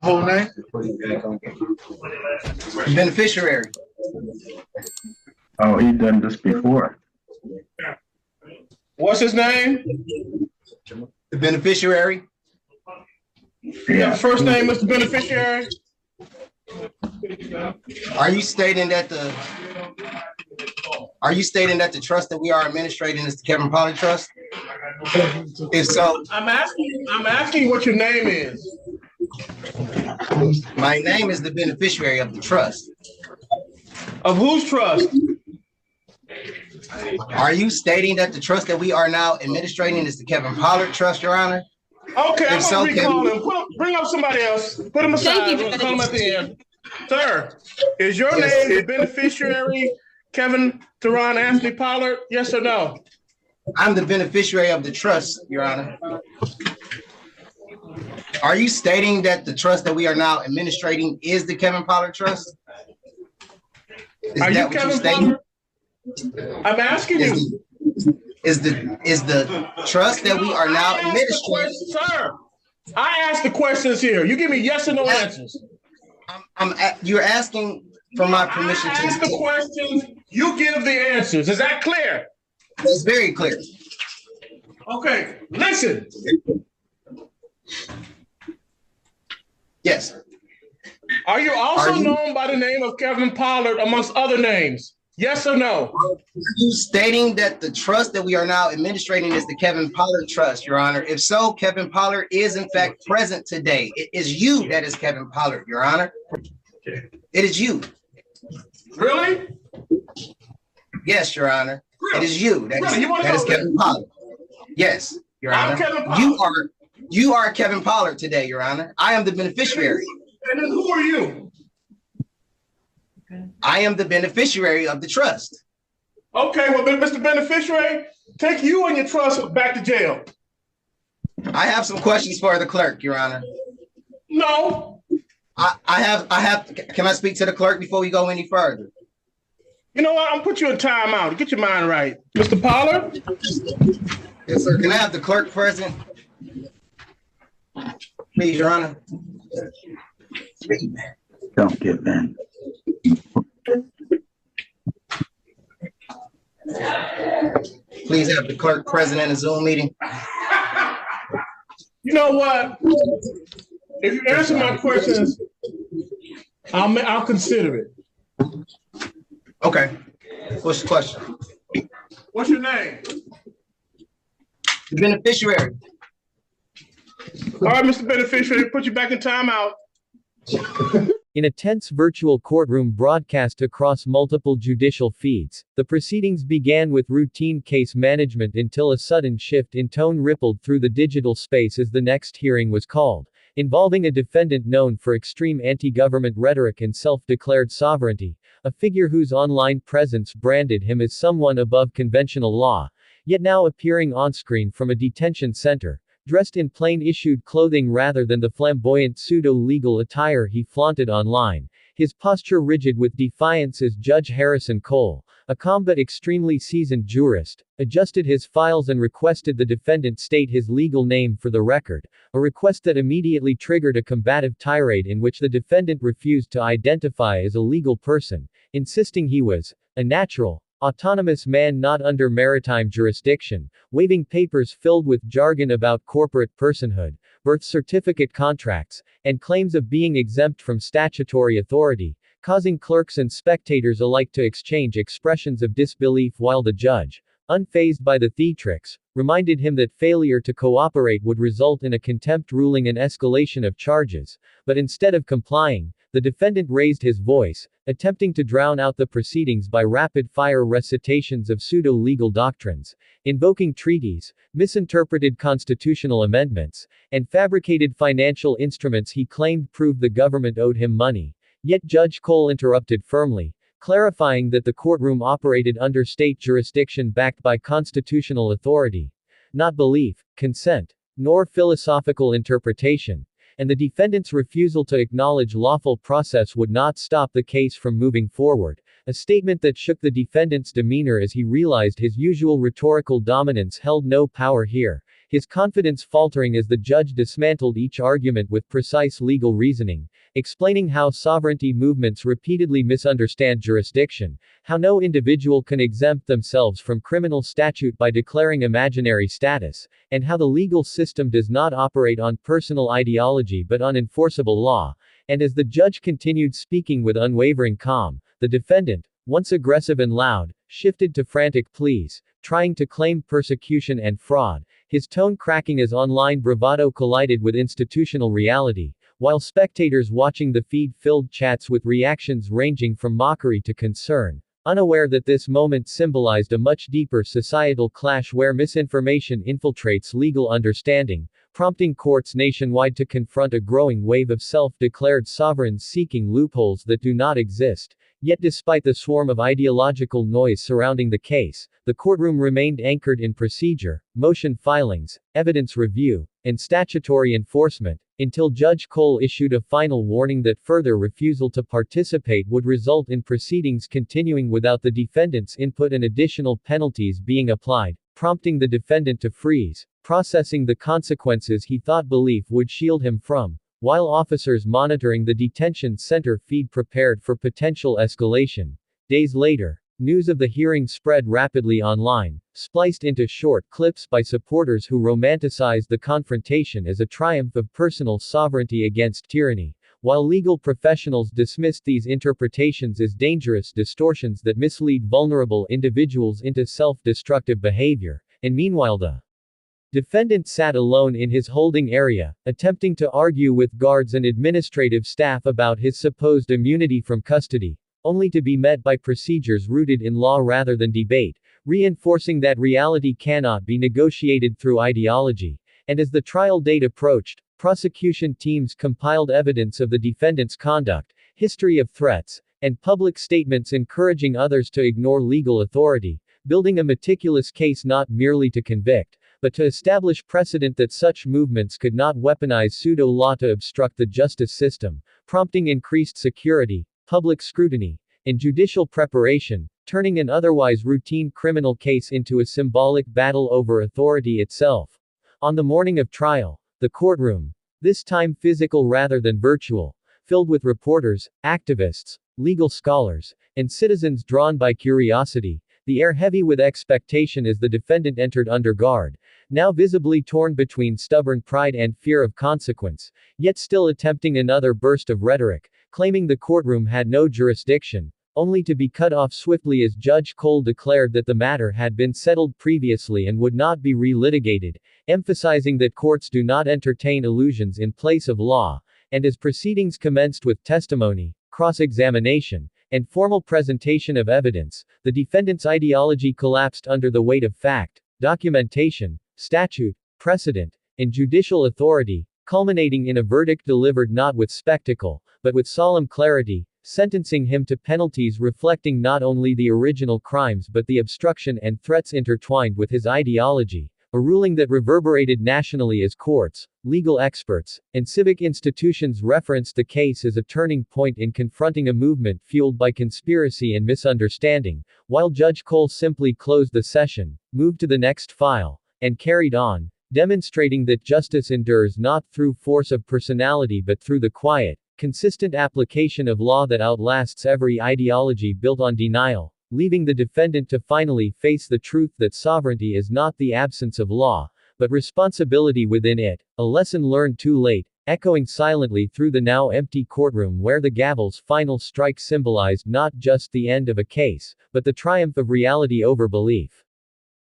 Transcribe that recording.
Whole name? Beneficiary. Oh, he done this before. What's his name? The beneficiary. Yeah, first name is the beneficiary. Are you stating that the trust that we are administrating is the Kevin Pollard Trust? If so, I'm asking you what your name is. my name is the beneficiary of the trust. Of whose trust? Are you stating that the trust that we are now administrating is the Kevin Pollard Trust, Your Honor? Okay, I'm If so, gonna recall him. Bring up somebody else. Put him aside. We'll call him at the end. Sir, is your name the beneficiary, Kevin Teron Anthony Pollard? Yes or no? I'm the beneficiary of the trust, Your Honor. Are you stating that the trust that we are now administrating is the Kevin Pollard Trust? Are you Kevin Pollard? I'm asking you. Is the trust that we are now administrating? Sir, I ask the questions here. You give me yes or no answers. You're asking for my permission to ask the questions. You give the answers. Is that clear? It's very clear. Okay, listen. Yes. Are you also known by the name of Kevin Pollard amongst other names? Yes or no? Are you stating that the trust that we are now administrating is the Kevin Pollard Trust, Your Honor? If so, Kevin Pollard is in fact present today. It is you that is Kevin Pollard, Your Honor. It is you. Really? Yes, Your Honor. Really? It is you that is Kevin Pollard. Yes, Your Honor. You are Kevin Pollard today, Your Honor. I am the beneficiary. And then who are you? I am the beneficiary of the trust. Okay, well, Mr. Beneficiary, take you and your trust back to jail. I have some questions for the clerk, Your Honor. No. I have. Can I speak to the clerk before we go any further? You know what? I'm gonna put you in timeout. Get your mind right, Mr. Pollard. Yes, sir. Can I have the clerk present? Please, Your Honor. Don't give in. Please have the clerk present in a Zoom meeting. You know what? If you answer my questions, I'll consider it. Okay. What's the question? What's your name? The beneficiary. All right, Mr. Beneficiary, put you back in timeout. In a tense virtual courtroom broadcast across multiple judicial feeds, the proceedings began with routine case management until a sudden shift in tone rippled through the digital space as the next hearing was called, involving a defendant known for extreme anti-government rhetoric and self-declared sovereignty, a figure whose online presence branded him as someone above conventional law, yet now appearing on-screen from a detention center, dressed in plain-issued clothing rather than the flamboyant pseudo-legal attire he flaunted online, his posture rigid with defiance as Judge Harrison Cole, a calm but extremely seasoned jurist, adjusted his files and requested the defendant state his legal name for the record, a request that immediately triggered a combative tirade in which the defendant refused to identify as a legal person, insisting he was a natural, autonomous man not under maritime jurisdiction, waving papers filled with jargon about corporate personhood, birth certificate contracts, and claims of being exempt from statutory authority, causing clerks and spectators alike to exchange expressions of disbelief while the judge, unfazed by the theatrics, reminded him that failure to cooperate would result in a contempt ruling and escalation of charges, but instead of complying, the defendant raised his voice, attempting to drown out the proceedings by rapid-fire recitations of pseudo-legal doctrines, invoking treaties, misinterpreted constitutional amendments, and fabricated financial instruments he claimed proved the government owed him money. Yet Judge Cole interrupted firmly, clarifying that the courtroom operated under state jurisdiction backed by constitutional authority, not belief, consent, nor philosophical interpretation, and the defendant's refusal to acknowledge lawful process would not stop the case from moving forward, a statement that shook the defendant's demeanor as he realized his usual rhetorical dominance held no power here. his confidence faltering as the judge dismantled each argument with precise legal reasoning, explaining how sovereignty movements repeatedly misunderstand jurisdiction, how no individual can exempt themselves from criminal statute by declaring imaginary status, and how the legal system does not operate on personal ideology but on enforceable law. And as the judge continued speaking with unwavering calm, the defendant, once aggressive and loud, shifted to frantic pleas, trying to claim persecution and fraud, his tone cracking as online bravado collided with institutional reality, while spectators watching the feed filled chats with reactions ranging from mockery to concern, unaware that this moment symbolized a much deeper societal clash where misinformation infiltrates legal understanding, prompting courts nationwide to confront a growing wave of self-declared sovereigns seeking loopholes that do not exist. Yet despite the swarm of ideological noise surrounding the case, the courtroom remained anchored in procedure, motion filings, evidence review, and statutory enforcement, until Judge Cole issued a final warning that further refusal to participate would result in proceedings continuing without the defendant's input and additional penalties being applied, prompting the defendant to freeze, processing the consequences he thought belief would shield him from, while officers monitoring the detention center feed prepared for potential escalation. Days later, news of the hearing spread rapidly online, spliced into short clips by supporters who romanticized the confrontation as a triumph of personal sovereignty against tyranny, while legal professionals dismissed these interpretations as dangerous distortions that mislead vulnerable individuals into self-destructive behavior. And meanwhile, the defendant sat alone in his holding area, attempting to argue with guards and administrative staff about his supposed immunity from custody, only to be met by procedures rooted in law rather than debate, reinforcing that reality cannot be negotiated through ideology. And as the trial date approached, prosecution teams compiled evidence of the defendant's conduct, history of threats, and public statements encouraging others to ignore legal authority, building a meticulous case not merely to convict, but to establish precedent that such movements could not weaponize pseudo-law to obstruct the justice system, prompting increased security, public scrutiny, and judicial preparation, turning an otherwise routine criminal case into a symbolic battle over authority itself. On the morning of trial, the courtroom, this time physical rather than virtual, filled with reporters, activists, legal scholars, and citizens drawn by curiosity, the air heavy with expectation as the defendant entered under guard, now visibly torn between stubborn pride and fear of consequence, yet still attempting another burst of rhetoric, claiming the courtroom had no jurisdiction, only to be cut off swiftly as Judge Cole declared that the matter had been settled previously and would not be re-litigated, emphasizing that courts do not entertain illusions in place of law. And as proceedings commenced with testimony, cross-examination, and formal presentation of evidence, the defendant's ideology collapsed under the weight of fact, documentation, statute, precedent, and judicial authority, culminating in a verdict delivered not with spectacle, but with solemn clarity, sentencing him to penalties reflecting not only the original crimes but the obstruction and threats intertwined with his ideology, a ruling that reverberated nationally as courts, legal experts, and civic institutions referenced the case as a turning point in confronting a movement fueled by conspiracy and misunderstanding, while Judge Cole simply closed the session, moved to the next file, and carried on, demonstrating that justice endures not through force of personality but through the quiet, consistent application of law that outlasts every ideology built on denial, leaving the defendant to finally face the truth that sovereignty is not the absence of law, but responsibility within it, a lesson learned too late, echoing silently through the now empty courtroom where the gavel's final strike symbolized not just the end of a case, but the triumph of reality over belief.